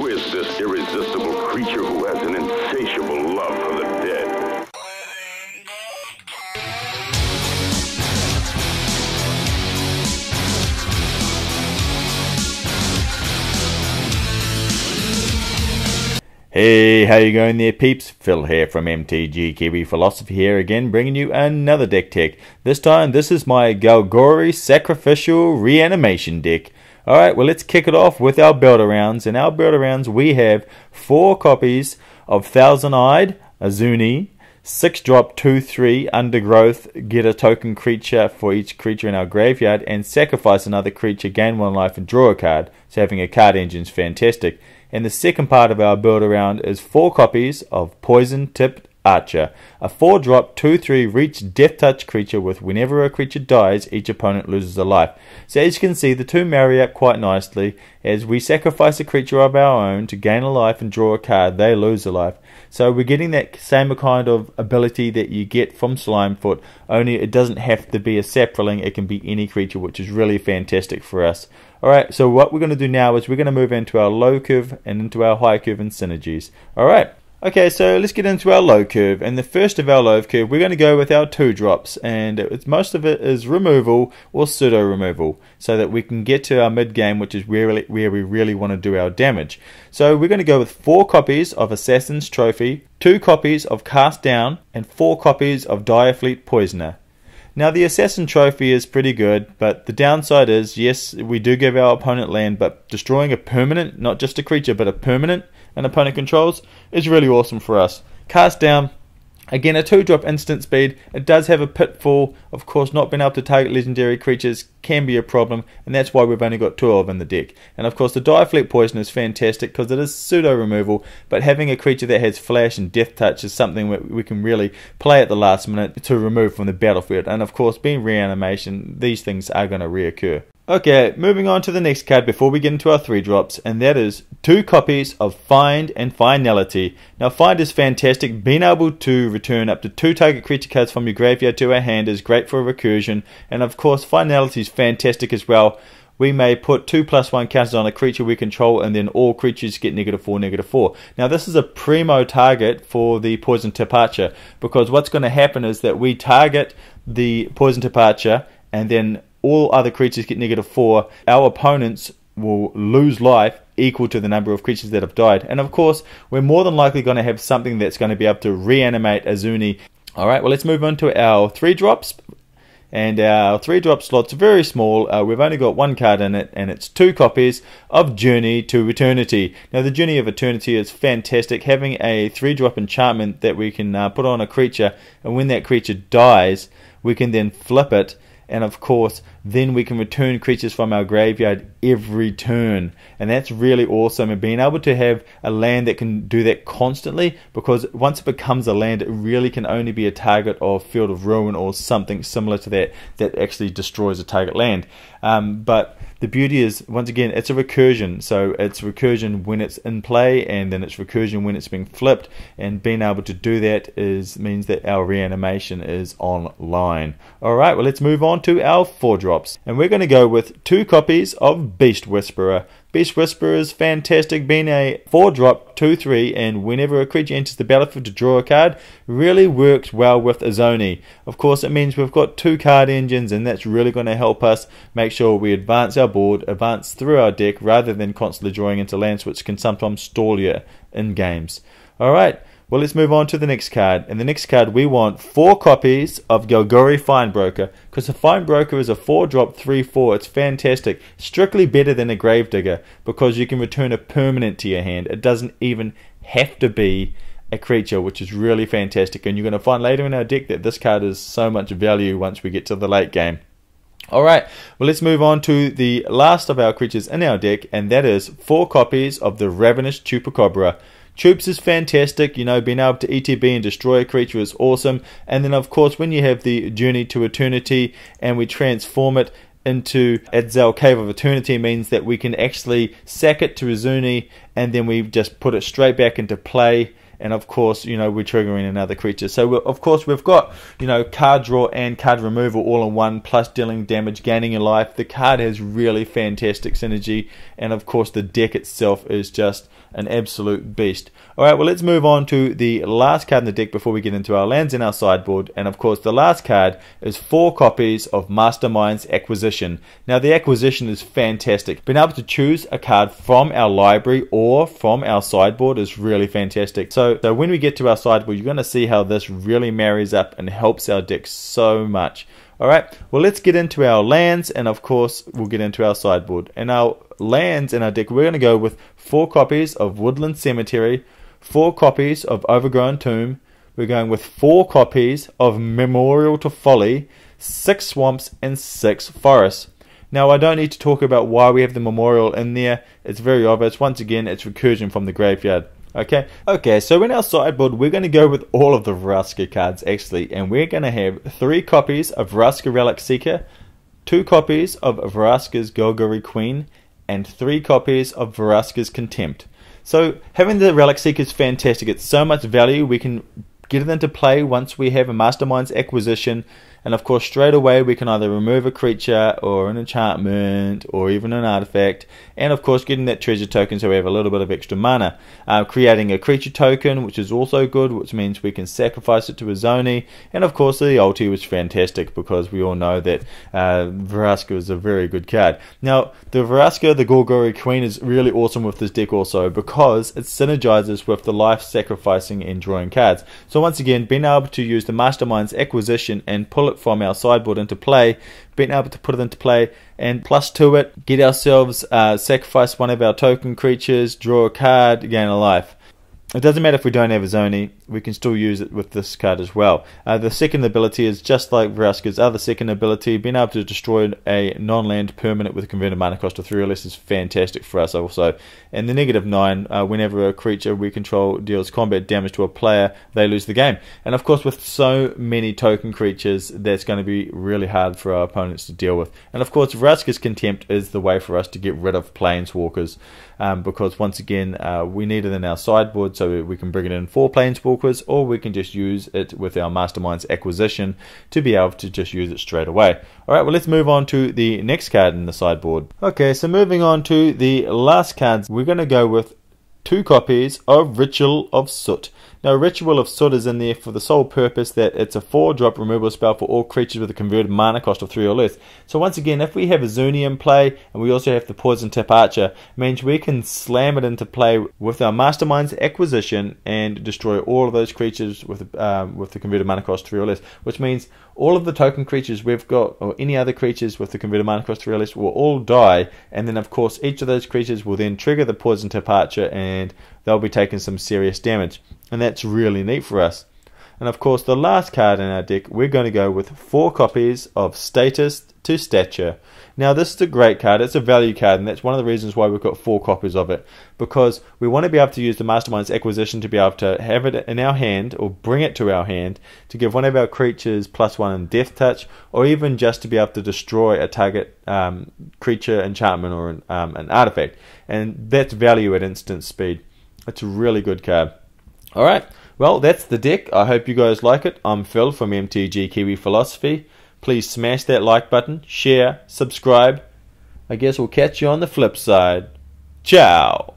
Who is this irresistible creature who has an insatiable love for the dead? Hey, how you going there, peeps? Phil here from MTG Kiwi Philosophy here again, bringing you another deck tech. This time, this is my Golgari Sacrificial Reanimation deck. Alright, well let's kick it off with our build-arounds. In our build-arounds, we have 4 copies of Thousand-Eyed Izoni, 6-drop 2/3 Undergrowth, get a token creature for each creature in our graveyard, and sacrifice another creature, gain 1 life and draw a card. So having a card engine is fantastic. And the second part of our build around is 4 copies of Poison Tipped Archer, a 4-drop 2/3 reach death touch creature with whenever a creature dies, each opponent loses a life. So as you can see, the two marry up quite nicely. As we sacrifice a creature of our own to gain a life and draw a card, they lose a life. So we're getting that same kind of ability that you get from Slimefoot, only it doesn't have to be a sapling, it can be any creature, which is really fantastic for us. Alright, so what we're going to do now is we're going to move into our low curve and into our high curve and synergies. Alright, okay, so let's get into our low curve. And the first of our low curve, we're going to go with our 2-drops. And most of it is removal or pseudo removal, so that we can get to our mid game, which is where we really want to do our damage. So we're going to go with 4 copies of Assassin's Trophy, 2 copies of Cast Down, and 4 copies of Direfleet Poisoner. Now the Assassin Trophy is pretty good, but the downside is, yes, we do give our opponent land, but destroying a permanent, not just a creature, but a permanent an opponent controls, is really awesome for us. Cast Down, again a 2-drop instant speed. It does have a pitfall, of course not being able to target legendary creatures can be a problem, and that's why we've only got 2 of in the deck. And of course the Direfleet Poison is fantastic because it is pseudo removal, but having a creature that has flash and death touch is something that we can really play at the last minute to remove from the battlefield. And of course, being reanimation, these things are going to reoccur. Okay, moving on to the next card before we get into our 3-drops, and that is 2 copies of Find and Finality. Now Find is fantastic. Being able to return up to 2 target creature cards from your graveyard to our hand is great for recursion, and of course Finality is fantastic as well. We may put 2/+1 counters on a creature we control, and then all creatures get -4, -4. Now this is a primo target for the Poison Tip Archer, because what's going to happen is that we target the Poison Tip Archer, and then all other creatures get -4. Our opponents will lose life equal to the number of creatures that have died. And of course, we're more than likely going to have something that's going to be able to reanimate Izoni. Alright, well let's move on to our 3-drops. And our 3-drop slot's very small. We've only got 1 card in it, and it's 2 copies of Journey to Eternity. Now the Journey of Eternity is fantastic. Having a 3-drop enchantment that we can put on a creature, and when that creature dies, we can then flip it. And of course, then we can return creatures from our graveyard every turn. And that's really awesome. And being able to have a land that can do that constantly, because once it becomes a land, it really can only be a target of Field of Ruin or something similar to that, that actually destroys a target land. But the beauty is, once again, it's a recursion. So it's recursion when it's in play, and then it's recursion when it's being flipped. And being able to do that means that our reanimation is online. Alright, well let's move on to our 4-drops. And we're going to go with 2 copies of Beast Whisperer. Beast Whisperer is fantastic, being a 4-drop 2/3, and whenever a creature enters the battlefield to draw a card, really works well with Izoni. Of course, it means we've got 2 card engines, and that's really going to help us make sure we advance our board, advance through our deck, rather than constantly drawing into lands, which can sometimes stall you in games. Alright, well let's move on to the next card. And the next card, we want 4 copies of Golgari Findbroker, because the Findbroker is a 4-drop 3/4. It's fantastic, strictly better than a Gravedigger, because you can return a permanent to your hand. It doesn't even have to be a creature, which is really fantastic. And you're going to find later in our deck that this card is so much value once we get to the late game. Alright, well let's move on to the last of our creatures in our deck, and that is 4 copies of the Ravenous Chupacabra. Chups is fantastic, you know, being able to ETB and destroy a creature is awesome. And then of course when you have the Journey to Eternity and we transform it into Edzal Cave of Eternity, means that we can actually sack it to Izoni, and then we just put it straight back into play, and of course, you know, we're triggering another creature. So of course we've got, you know, card draw and card removal all in one, plus dealing damage, gaining a life. The card has really fantastic synergy, and of course the deck itself is just an absolute beast. Alright, well, let's move on to the last card in the deck before we get into our lands in our sideboard. And of course the last card is 4 copies of Mastermind's Acquisition. Now the acquisition is fantastic. Being able to choose a card from our library or from our sideboard is really fantastic. So when we get to our sideboard, you're going to see how this really marries up and helps our deck so much. Alright, well, let's get into our lands, and of course we'll get into our sideboard. And our lands in our deck, we're going to go with 4 copies of Woodland Cemetery, 4 copies of Overgrown Tomb, we're going with 4 copies of Memorial to Folly, 6 swamps and 6 forests. Now I don't need to talk about why we have the memorial in there. It's very obvious. Once again, it's recursion from the graveyard. Okay, so in our sideboard we're going to go with all of the Vraska cards actually, and we're going to have 3 copies of Vraska Relic Seeker, 2 copies of Vraska's Golgari Queen, and 3 copies of Vraska's Contempt. So having the Relic Seeker is fantastic. It's so much value. We can get it into play once we have a Mastermind's Acquisition, and of course straight away we can either remove a creature or an enchantment or even an artifact, and of course getting that treasure token so we have a little bit of extra mana. Creating a creature token, which is also good, which means we can sacrifice it to Izoni, and of course the ulti was fantastic because we all know that Vraska is a very good card. Now the Vraska, the Golgari Queen, is really awesome with this deck also because it synergizes with the life sacrificing and drawing cards. So once again, being able to use the Mastermind's Acquisition and pull it from our sideboard into play, being able to put it into play, and plus to it, get ourselves sacrifice one of our token creatures, draw a card, gain a life. It doesn't matter if we don't have Izoni, we can still use it with this card as well. The second ability is just like Vraska's other second ability, being able to destroy a non-land permanent with a converted mana cost of 3 or less is fantastic for us also. And the -9, whenever a creature we control deals combat damage to a player, they lose the game. And of course with so many token creatures, that's going to be really hard for our opponents to deal with. And of course Vraska's Contempt is the way for us to get rid of Planeswalkers, because once again we need it in our sideboard so we can bring it in for Planeswalkers, or we can just use it with our Mastermind's Acquisition to be able to just use it straight away. Alright, well, let's move on to the next card in the sideboard. Okay, so moving on to the last cards, we're going to go with 2 copies of Ritual of Soot. Now, Ritual of Soot is in there for the sole purpose that it's a 4-drop removal spell for all creatures with a converted mana cost of 3 or less. So once again, if we have Izoni in play, and we also have the Poison Tip Archer, it means we can slam it into play with our Mastermind's Acquisition and destroy all of those creatures with the converted mana cost 3 or less, which means all of the token creatures we've got, or any other creatures with the converted mana cost 3 or less, will all die, and then of course each of those creatures will then trigger the Poison Tip Archer and they'll be taking some serious damage. And that's really neat for us. And of course the last card in our deck, we're going to go with 4 copies of Status to Stature. Now this is a great card, it's a value card, and that's one of the reasons why we've got 4 copies of it, because we want to be able to use the Mastermind's Acquisition to be able to have it in our hand, or bring it to our hand, to give one of our creatures +1 in Death Touch, or even just to be able to destroy a target creature, enchantment, or an artifact, and that's value at instant speed. It's a really good card. Alright, well, that's the deck. I hope you guys like it. I'm Phil from MTG Kiwi Philosophy. Please smash that like button, share, subscribe. I guess we'll catch you on the flip side. Ciao!